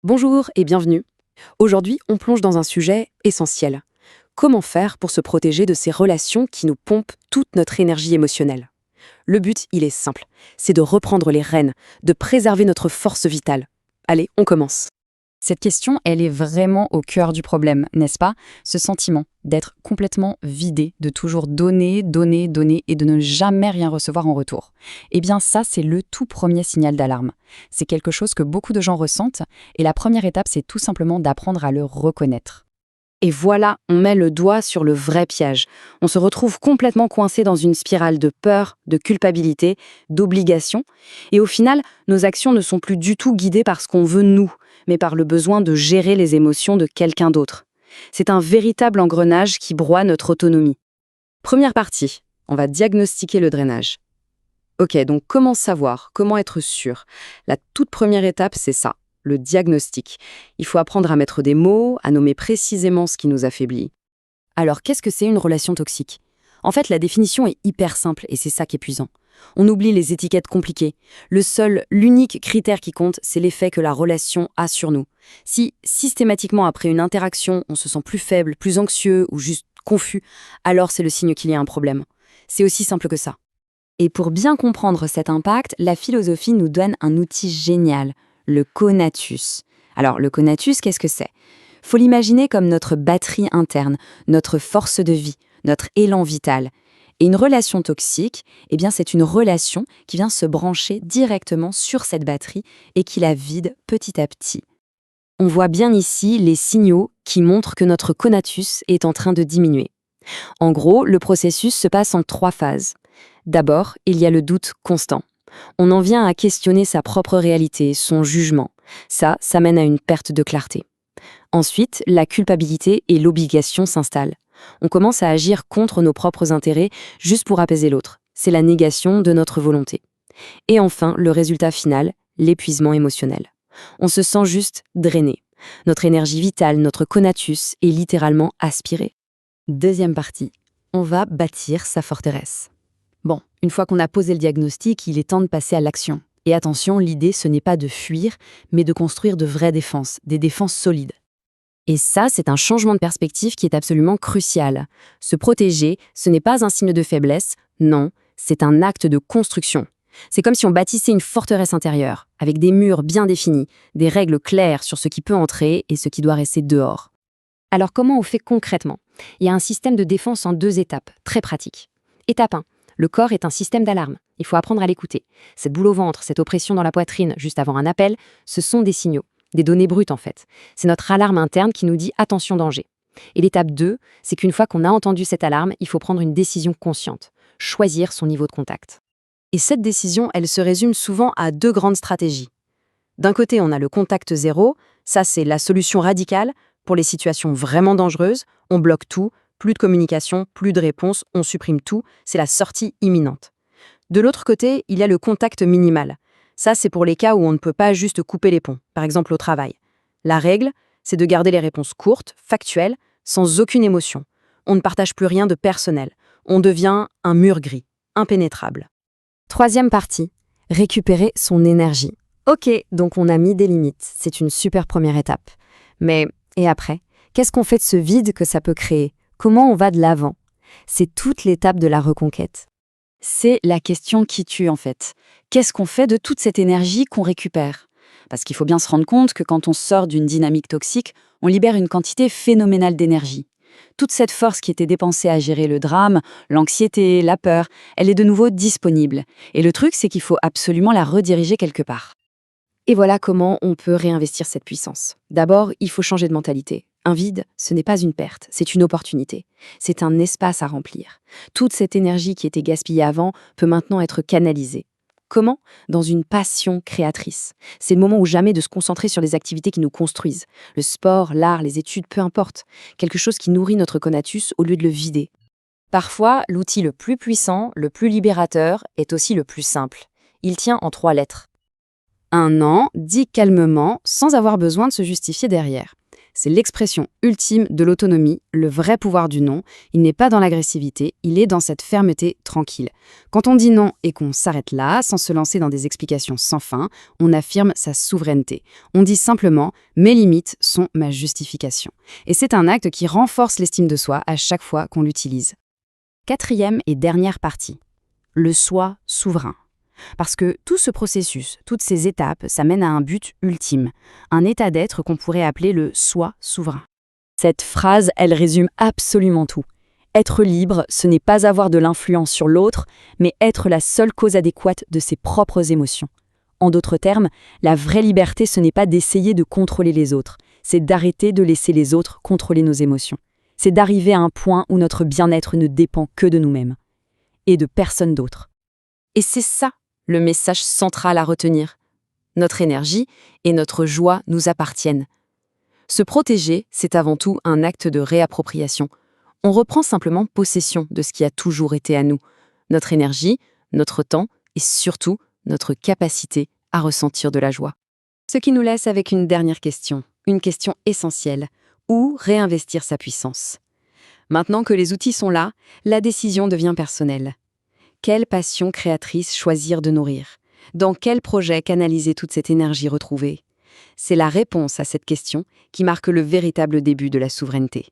Bonjour et bienvenue. Aujourd'hui, on plonge dans un sujet essentiel. Comment faire pour se protéger de ces relations qui nous pompent toute notre énergie émotionnelle? Le but, il est simple, c'est de reprendre les rênes, de préserver notre force vitale. Allez, on commence. Cette question, elle est vraiment au cœur du problème, n'est-ce pas? Ce sentiment d'être complètement vidé, de toujours donner, donner, donner et de ne jamais rien recevoir en retour. Eh bien ça, c'est le tout premier signal d'alarme. C'est quelque chose que beaucoup de gens ressentent et la première étape, c'est tout simplement d'apprendre à le reconnaître. Et voilà, on met le doigt sur le vrai piège. On se retrouve complètement coincé dans une spirale de peur, de culpabilité, d'obligation. Et au final, nos actions ne sont plus du tout guidées par ce qu'on veut nous, mais par le besoin de gérer les émotions de quelqu'un d'autre. C'est un véritable engrenage qui broie notre autonomie. Première partie, on va diagnostiquer le drainage. Ok, donc comment savoir, comment être sûr? La toute première étape, c'est ça, le diagnostic. Il faut apprendre à mettre des mots, à nommer précisément ce qui nous affaiblit. Alors, qu'est-ce que c'est une relation toxique? En fait, la définition est hyper simple et c'est ça qui est épuisant. On oublie les étiquettes compliquées. L'unique critère qui compte, c'est l'effet que la relation a sur nous. Si, systématiquement, après une interaction, on se sent plus faible, plus anxieux ou juste confus, alors c'est le signe qu'il y a un problème. C'est aussi simple que ça. Et pour bien comprendre cet impact, la philosophie nous donne un outil génial, le conatus. Alors, le conatus, qu'est-ce que c'est? Faut l'imaginer comme notre batterie interne, notre force de vie, notre élan vital. Et une relation toxique, eh bien, c'est une relation qui vient se brancher directement sur cette batterie et qui la vide petit à petit. On voit bien ici les signaux qui montrent que notre conatus est en train de diminuer. En gros, le processus se passe en 3 phases. D'abord, il y a le doute constant. On en vient à questionner sa propre réalité, son jugement. Ça mène à une perte de clarté. Ensuite, la culpabilité et l'obligation s'installent. On commence à agir contre nos propres intérêts juste pour apaiser l'autre. C'est la négation de notre volonté. Et enfin, le résultat final, l'épuisement émotionnel. On se sent juste drainé. Notre énergie vitale, notre conatus est littéralement aspiré. Deuxième partie, on va bâtir sa forteresse. Bon, une fois qu'on a posé le diagnostic, il est temps de passer à l'action. Et attention, l'idée, ce n'est pas de fuir, mais de construire de vraies défenses, des défenses solides. Et ça, c'est un changement de perspective qui est absolument crucial. Se protéger, ce n'est pas un signe de faiblesse, non, c'est un acte de construction. C'est comme si on bâtissait une forteresse intérieure, avec des murs bien définis, des règles claires sur ce qui peut entrer et ce qui doit rester dehors. Alors comment on fait concrètement? Il y a un système de défense en 2 étapes, très pratique. Étape 1. Le corps est un système d'alarme. Il faut apprendre à l'écouter. Cette boule au ventre, cette oppression dans la poitrine juste avant un appel, ce sont des signaux, des données brutes en fait. C'est notre alarme interne qui nous dit « attention danger ». Et l'étape 2, c'est qu'une fois qu'on a entendu cette alarme, il faut prendre une décision consciente, choisir son niveau de contact. Et cette décision, elle se résume souvent à 2 grandes stratégies. D'un côté, on a le contact zéro, ça c'est la solution radicale. Pour les situations vraiment dangereuses, on bloque tout, plus de communication, plus de réponse, on supprime tout, c'est la sortie imminente. De l'autre côté, il y a le contact minimal. Ça, c'est pour les cas où on ne peut pas juste couper les ponts, par exemple au travail. La règle, c'est de garder les réponses courtes, factuelles, sans aucune émotion. On ne partage plus rien de personnel. On devient un mur gris, impénétrable. Troisième partie, récupérer son énergie. Ok, donc on a mis des limites, c'est une super première étape. Mais, et après, qu'est-ce qu'on fait de ce vide que ça peut créer? Comment on va de l'avant? C'est toute l'étape de la reconquête. C'est la question qui tue en fait. Qu'est-ce qu'on fait de toute cette énergie qu'on récupère? Parce qu'il faut bien se rendre compte que quand on sort d'une dynamique toxique, on libère une quantité phénoménale d'énergie. Toute cette force qui était dépensée à gérer le drame, l'anxiété, la peur, elle est de nouveau disponible. Et le truc, c'est qu'il faut absolument la rediriger quelque part. Et voilà comment on peut réinvestir cette puissance. D'abord, il faut changer de mentalité. Un vide, ce n'est pas une perte, c'est une opportunité. C'est un espace à remplir. Toute cette énergie qui était gaspillée avant peut maintenant être canalisée. Comment? Dans une passion créatrice. C'est le moment ou jamais de se concentrer sur les activités qui nous construisent. Le sport, l'art, les études, peu importe. Quelque chose qui nourrit notre conatus au lieu de le vider. Parfois, l'outil le plus puissant, le plus libérateur, est aussi le plus simple. Il tient en 3 lettres. Un an, dit calmement, sans avoir besoin de se justifier derrière. C'est l'expression ultime de l'autonomie, le vrai pouvoir du non. Il n'est pas dans l'agressivité, il est dans cette fermeté tranquille. Quand on dit non et qu'on s'arrête là, sans se lancer dans des explications sans fin, on affirme sa souveraineté. On dit simplement « mes limites sont ma justification ». Et c'est un acte qui renforce l'estime de soi à chaque fois qu'on l'utilise. Quatrième et dernière partie, le soi souverain. Parce que tout ce processus, toutes ces étapes, ça mène à un but ultime, un état d'être qu'on pourrait appeler le soi souverain. Cette phrase, elle résume absolument tout. Être libre, ce n'est pas avoir de l'influence sur l'autre, mais être la seule cause adéquate de ses propres émotions. En d'autres termes, la vraie liberté, ce n'est pas d'essayer de contrôler les autres, c'est d'arrêter de laisser les autres contrôler nos émotions. C'est d'arriver à un point où notre bien-être ne dépend que de nous-mêmes et de personne d'autre. Et c'est ça le message central à retenir. Notre énergie et notre joie nous appartiennent. Se protéger, c'est avant tout un acte de réappropriation. On reprend simplement possession de ce qui a toujours été à nous, notre énergie, notre temps et surtout notre capacité à ressentir de la joie. Ce qui nous laisse avec une dernière question, une question essentielle. Où réinvestir sa puissance? Maintenant que les outils sont là, la décision devient personnelle. Quelle passion créatrice choisir de nourrir? Dans quel projet canaliser toute cette énergie retrouvée? C'est la réponse à cette question qui marque le véritable début de la souveraineté.